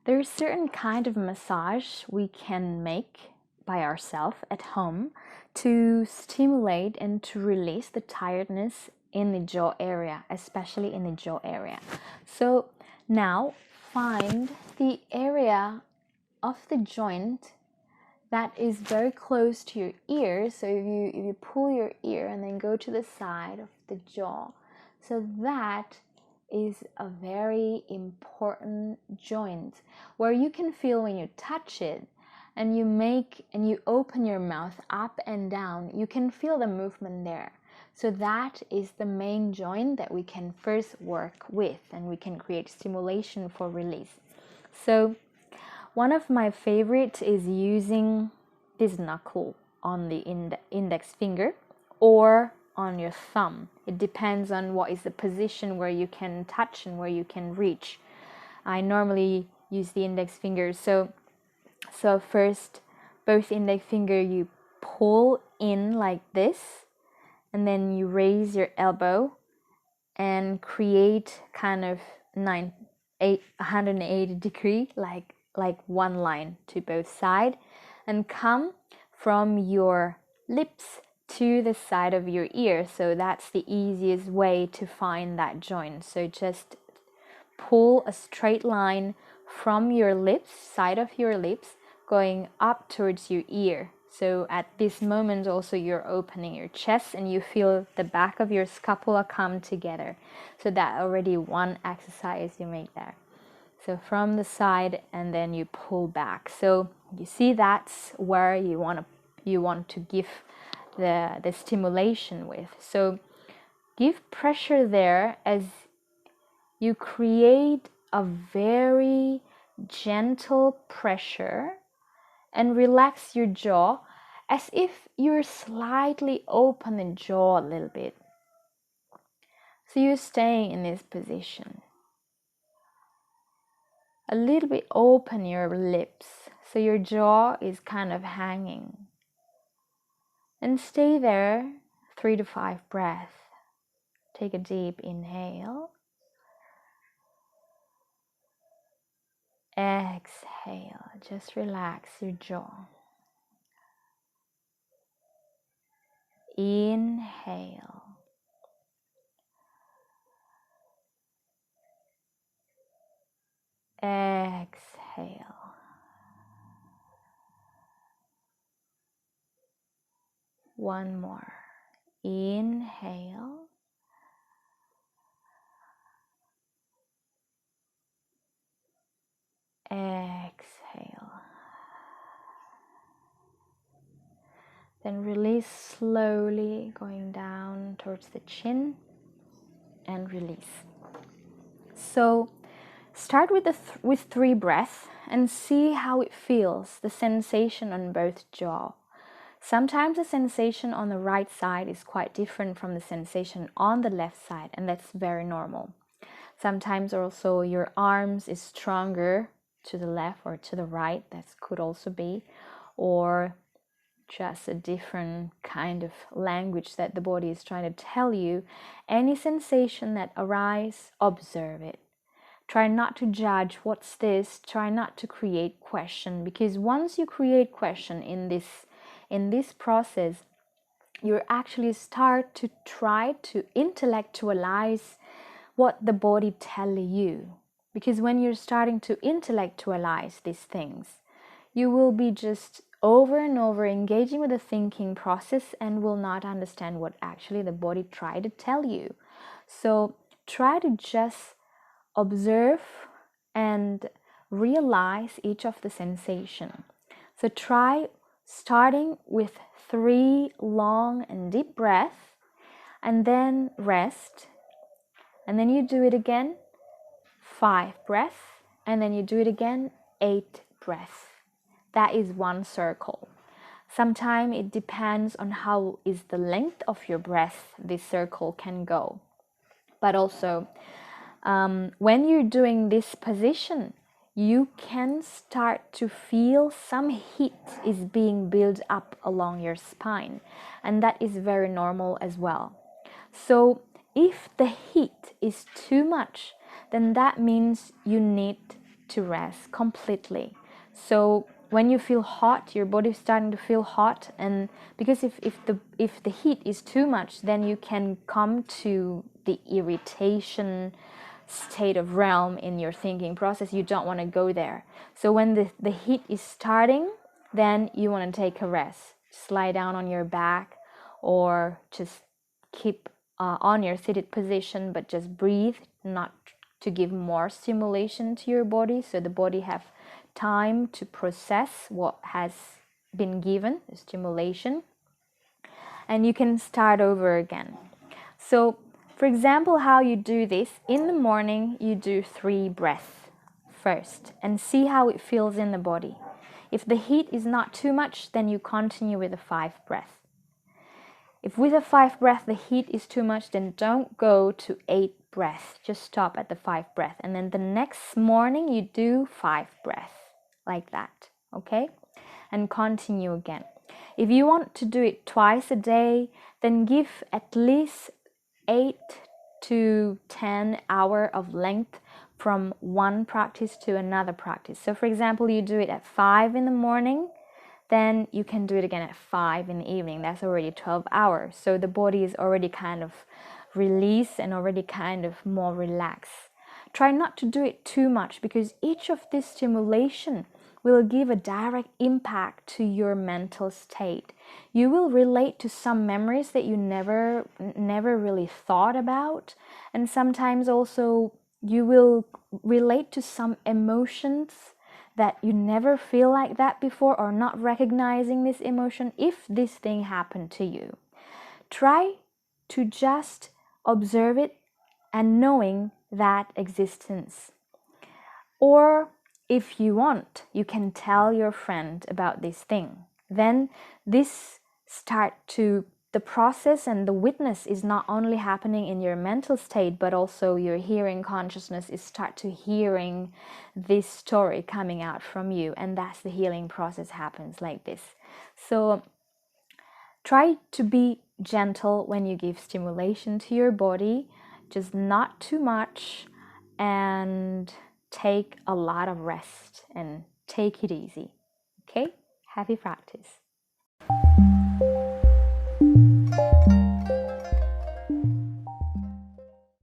There's certain kind of massage we can make by ourselves at home to stimulate and to release the tiredness in the jaw area, especially in the jaw area. So now find the area of the joint that is very close to your ear. So if you pull your ear and then go to the side of the jaw, so that is a very important joint where you can feel when you touch it and you open your mouth up and down, you can feel the movement there. So that is the main joint that we can first work with, and we can create stimulation for release. So one of my favorites is using this knuckle on the index finger or on your thumb. It depends on what is the position where you can touch and where you can reach. I normally use the index finger. So first, both index finger you pull in like this, and then you raise your elbow and create kind of 180 degree, like one line to both sides, and come from your lips to the side of your ear. So that's the easiest way to find that joint. So just pull a straight line from your lips, side of your lips, going up towards your ear. So at this moment also you're opening your chest and you feel the back of your scapula come together. So that already one exercise you make there. So from the side, and then you pull back. So you see that's where you want to give the stimulation with. So give pressure there as you create a very gentle pressure, and relax your jaw as if you're slightly open the jaw a little bit. So you're staying in this position. A little bit open your lips so your jaw is kind of hanging. And stay there 3 to 5 breaths. Take a deep inhale. Exhale. Just relax your jaw. Inhale. Exhale. One more. Inhale. Exhale. Then release slowly, going down towards the chin, and release. So start with 3 breaths and see how it feels, the sensation on both jaw. Sometimes the sensation on the right side is quite different from the sensation on the left side, and that's very normal. Sometimes also your arms is stronger to the left or to the right, that could also be, or just a different kind of language that the body is trying to tell you. Any sensation that arises, observe it. Try not to judge what's this, try not to create question, because once you create question in this process, you actually start to try to intellectualize what the body tells you. Because when you're starting to intellectualize these things, you will be just over and over engaging with the thinking process and will not understand what actually the body tried to tell you. So try to just observe and realize each of the sensation. So try starting with 3 long and deep breaths, and then rest, and then you do it again 5 breaths, and then you do it again 8 breaths. That is one circle. Sometimes it depends on how is the length of your breath this circle can go. But also, when you're doing this position, you can start to feel some heat is being built up along your spine, and that is very normal as well. So if the heat is too much, then that means you need to rest completely. So when you feel hot, your body's starting to feel hot, and because if the heat is too much, then you can come to the irritation state of realm in your thinking process. You don't want to go there. So when the heat is starting, then you want to take a rest. Just lie down on your back, or just keep on your seated position, but just breathe, not to give more stimulation to your body, so the body have time to process what has been given, the stimulation, and you can start over again. So for example, how you do this: in the morning you do 3 breaths first and see how it feels in the body. If the heat is not too much, then you continue with a 5 breath. If with a 5 breath the heat is too much, then don't go to 8 breaths. Just stop at the 5 breath. And then the next morning you do 5 breaths like that, okay? And continue again. If you want to do it twice a day, then give at least 8 to 10 hours of length from one practice to another practice. So for example, you do it at 5 in the morning, then you can do it again at 5 in the evening. That's already 12 hours. So the body is already kind of released and already kind of more relaxed. Try not to do it too much, because each of this stimulation will give a direct impact to your mental state. You will relate to some memories that you never really thought about, and sometimes also you will relate to some emotions that you never feel like that before, or not recognizing this emotion if this thing happened to you. Try to just observe it and knowing that existence. Or if you want, you can tell your friend about this thing. Then this start to, the process and the witness is not only happening in your mental state, but also your hearing consciousness is start to hearing this story coming out from you, and that's the healing process happens like this. So try to be gentle when you give stimulation to your body, just not too much, and take a lot of rest and take it easy. Okay? Happy practice.